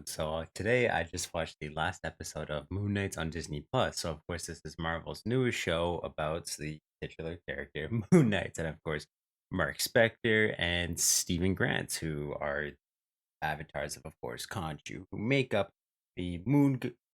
So today I just watched the last episode of Moon Knight on Disney Plus. So of course this is Marvel's newest show about the titular character Moon Knight, and of course Mark Spector and Stephen Grant, who are avatars of course Khonshu, who make up the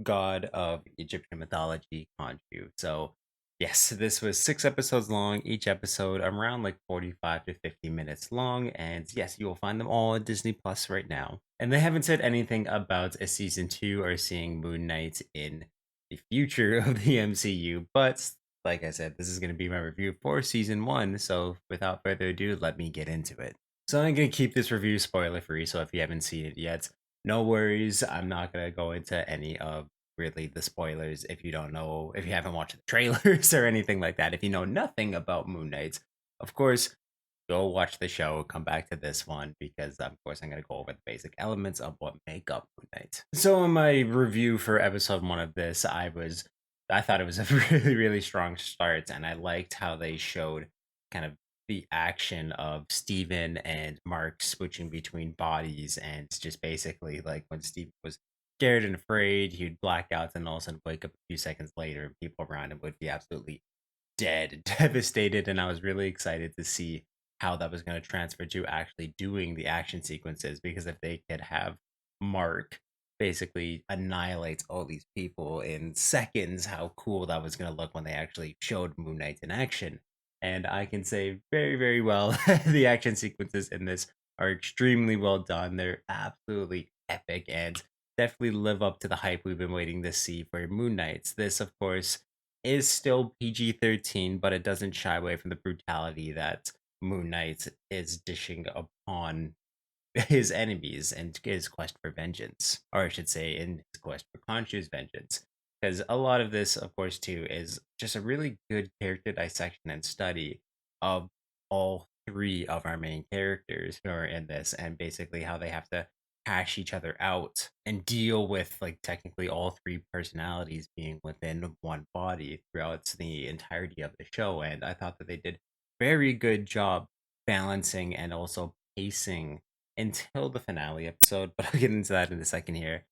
god of Egyptian mythology, Khonshu. So yes, this was 6 episodes long, each episode around like 45 to 50 minutes long, and yes, you will find them all on Disney Plus right now. And they haven't said anything about a season 2 or seeing Moon Knight in the future of the MCU, but like I said, this is going to be my review for season 1, so without further ado, let me get into it. So I'm gonna keep this review spoiler free. So if you haven't seen it yet, no worries. I'm not gonna go into any of really the spoilers if you don't know, if you haven't watched the trailers or anything like that. If you know nothing about Moon Knight, of course, go watch the show. Come back to this one because, of course, I'm gonna go over the basic elements of what make up Moon Knight. So in my review for episode 1 of this, I thought it was a really strong start, and I liked how they showed kind of the action of Steven and Mark switching between bodies, and just basically like when Steven was scared and afraid, he'd black out and all of a sudden wake up a few seconds later and people around him would be absolutely dead, devastated. And I was really excited to see how that was going to transfer to actually doing the action sequences, because if they could have Mark basically annihilate all these people in seconds, how cool that was going to look when they actually showed Moon Knight in action. And I can say very, very well the action sequences in this are extremely well done. They're absolutely epic and definitely live up to the hype we've been waiting to see for Moon Knight. This, of course, is still PG-13, but it doesn't shy away from the brutality that Moon Knight is dishing upon his enemies and his quest for vengeance, or I should say, in his quest for Khonshu's vengeance. Because a lot of this, of course, too, is just a really good character dissection and study of all three of our main characters who are in this, and basically how they have to hash each other out and deal with, like, technically all three personalities being within one body throughout the entirety of the show. And I thought that they did very good job balancing and also pacing until the finale episode, but I'll get into that in a second here.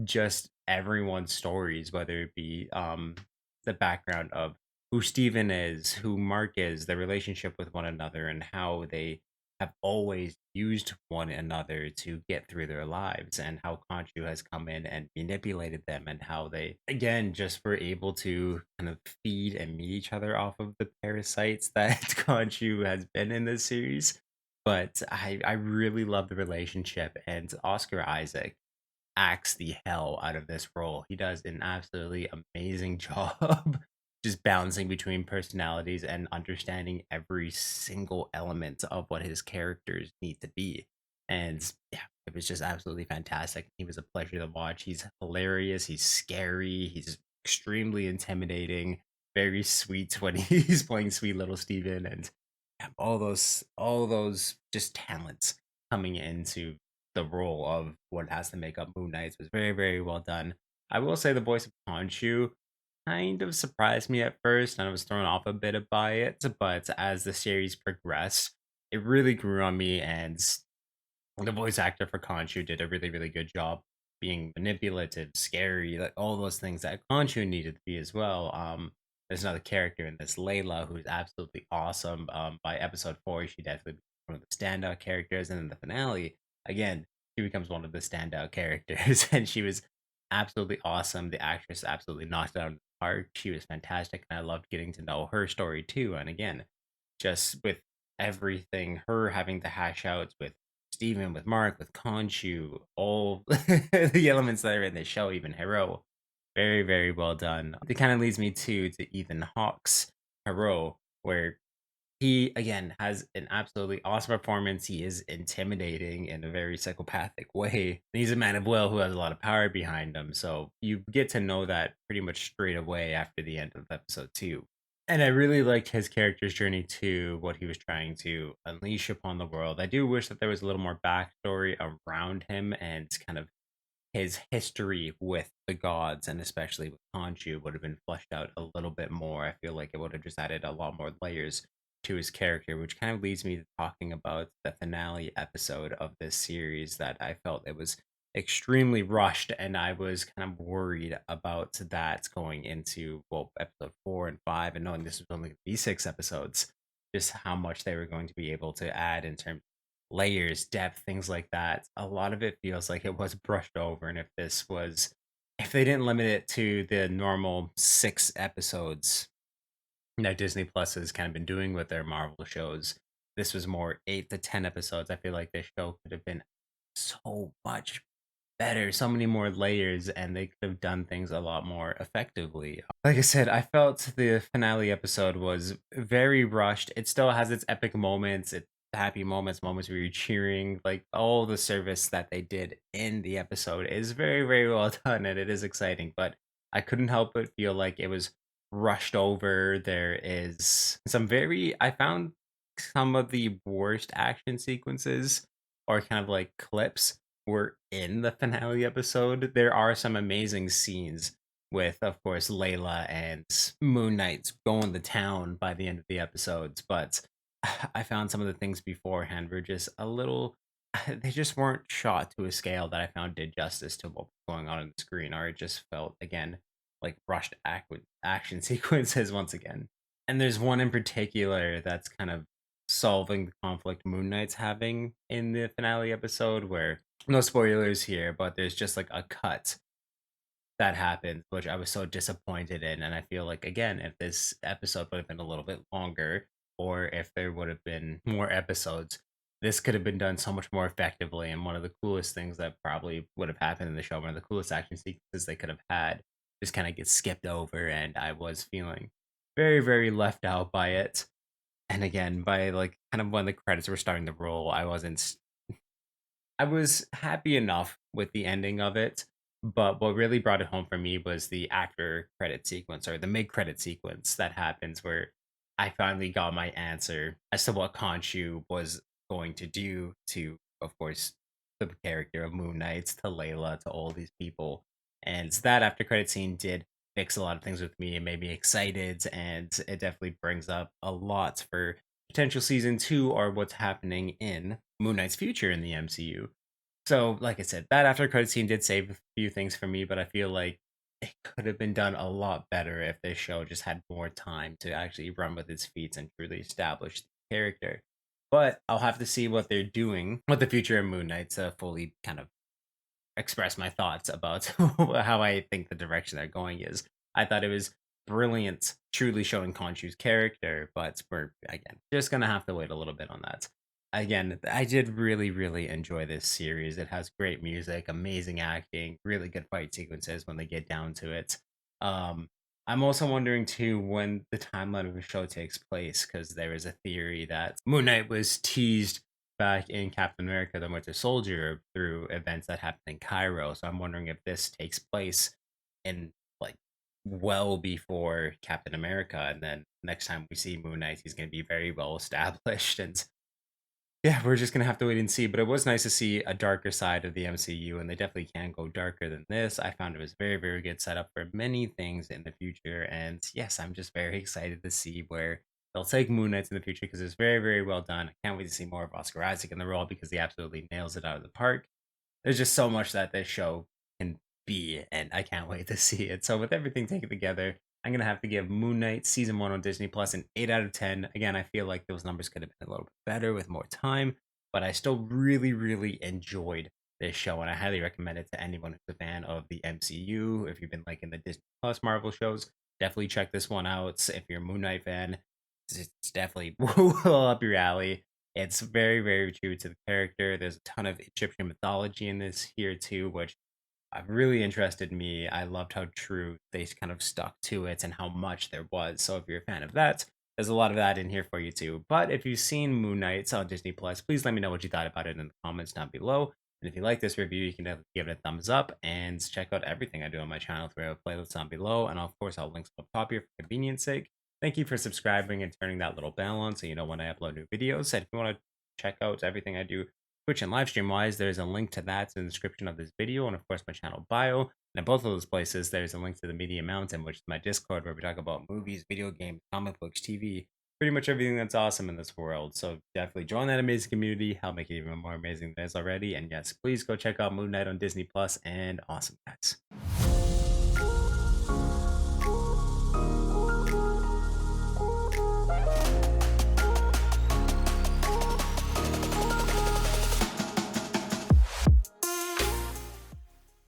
Just everyone's stories, whether it be the background of who Steven is, who Mark is, their relationship with one another, and how they have always used one another to get through their lives, and how Khonshu has come in and manipulated them, and how they again just were able to kind of feed and meet each other off of the parasites that Khonshu has been in this series. But I really love the relationship, and Oscar Isaac acts the hell out of this role. He does an absolutely amazing job just balancing between personalities and understanding every single element of what his characters need to be. And yeah, it was just absolutely fantastic. He was a pleasure to watch. He's hilarious, he's scary, he's extremely intimidating, very sweet when he's playing sweet little Steven, and all those just talents coming into the role of what has to make up Moon Knight was very, very well done. I will say the voice of Khonshu kind of surprised me at first, and I was thrown off a bit by it, but as the series progressed, it really grew on me, and the voice actor for Khonshu did a really, really good job being manipulative, scary, like all those things that Khonshu needed to be as well. There's another character in this, Layla, who's absolutely awesome. By episode 4, she definitely becomes one of the standout characters, and in the finale, again, she becomes one of the standout characters, and she was absolutely awesome. The actress absolutely knocked it out of the park. She was fantastic, and I loved getting to know her story too. And again, just with everything, her having to hash out with Steven, with Mark, with Khonshu, all the elements that are in the show, even Hero. Very, very well done. It kind of leads me to Ethan Hawke's Hero, where he again has an absolutely awesome performance. He is intimidating in a very psychopathic way. He's a man of will who has a lot of power behind him. So you get to know that pretty much straight away after the end of episode 2. And I really liked his character's journey to what he was trying to unleash upon the world. I do wish that there was a little more backstory around him and kind of his history with the gods, and especially with Khonshu, would have been fleshed out a little bit more. I feel like it would have just added a lot more layers to his character, which kind of leads me to talking about the finale episode of this series, that I felt it was extremely rushed, and I was kind of worried about that going into, well, episode 4 and 5, and knowing this was only going to be 6 episodes, just how much they were going to be able to add in terms of layers, depth, things like that. A lot of it feels like it was brushed over, and if they didn't limit it to the normal 6 episodes that Disney Plus has kind of been doing with their Marvel shows, this was more 8 to 10 episodes. I feel like this show could have been so much better, so many more layers, and they could have done things a lot more effectively. Like I said, I felt the finale episode was very rushed. It still has its epic moments, its happy moments, moments where you're cheering. Like all the service that they did in the episode is very, very well done, and it is exciting. But I couldn't help but feel like it was rushed over. There is I found some of the worst action sequences or kind of like clips were in the finale episode. There are some amazing scenes with, of course, Layla and Moon Knight going to town by the end of the episodes, but I found some of the things beforehand were just a little. They just weren't shot to a scale that I found did justice to what was going on the screen, or it just felt again like rushed action sequences once again. And there's one in particular that's kind of solving the conflict Moon Knight's having in the finale episode where no spoilers here, but there's just like a cut that happens, which I was so disappointed in. And I feel like, again, if this episode would have been a little bit longer, or if there would have been more episodes, this could have been done so much more effectively. And one of the coolest things that probably would have happened in the show, one of the coolest action sequences they could have had, just kind of gets skipped over. And I was feeling very, very left out by it. And again, by like kind of when the credits were starting to roll, I was happy enough with the ending of it, but what really brought it home for me was the after credit sequence or the mid credit sequence that happens where I finally got my answer as to what Khonshu was going to do to, of course, the character of Moon Knight, to Layla, to all these people. And that after credit scene did fix a lot of things with me and made me excited, and it definitely brings up a lot for potential season 2 or what's happening in Moon Knight's future in the MCU. So, like I said, that after credit scene did save a few things for me, but I feel like it could have been done a lot better if this show just had more time to actually run with its feet and truly establish the character. But I'll have to see what they're doing with the future of Moon Knight to fully kind of express my thoughts about how I think the direction they're going is. I thought it was brilliant, truly showing Khonshu's character, but we're again just gonna have to wait a little bit on that. Again, I did really, really enjoy this series. It has great music, amazing acting, really good fight sequences when they get down to it. Um, I'm also wondering too when the timeline of the show takes place, because there is a theory that Moon Knight was teased back in Captain America: The Winter Soldier through events that happened in Cairo. So I'm wondering if this takes place in like well before Captain America, and then next time we see Moon Knight, he's going to be very well established. And yeah, we're just gonna have to wait and see. But it was nice to see a darker side of the MCU, and they definitely can go darker than this. I found it was very, very good setup for many things in the future. And yes, I'm just very excited to see where they'll take Moon Knight in the future because it's very, very well done. I can't wait to see more of Oscar Isaac in the role because he absolutely nails it out of the park. There's just so much that this show can be, and I can't wait to see it. So with everything taken together, I'm gonna have to give Moon Knight season 1 on Disney Plus an 8 out of 10. Again, I feel like those numbers could have been a little bit better with more time, but I still really, really enjoyed this show, and I highly recommend it to anyone who's a fan of the MCU. If you've been liking the Disney Plus Marvel shows, definitely check this one out. If you're a Moon Knight fan, it's definitely well up your alley. It's very, very true to the character. There's a ton of Egyptian mythology in this here too, which really interested me. I loved how true they kind of stuck to it and how much there was. So if you're a fan of that, there's a lot of that in here for you too. But if you've seen Moon Knight on Disney Plus, please let me know what you thought about it in the comments down below. And if you like this review, you can definitely give it a thumbs up and check out everything I do on my channel through a playlist down below. And of course, I'll link up top here for convenience sake. Thank you for subscribing and turning that little bell on so you know when I upload new videos. And if you want to check out everything I do Twitch and live stream wise, there's a link to that in the description of this video, and of course my channel bio. And in both of those places, there's a link to the Media Mountain, which is my Discord where we talk about movies, video games, comic books, TV, pretty much everything that's awesome in this world. So definitely join that amazing community, help make it even more amazing than it is already. And yes, please go check out Moon Knight on Disney Plus and awesome guys.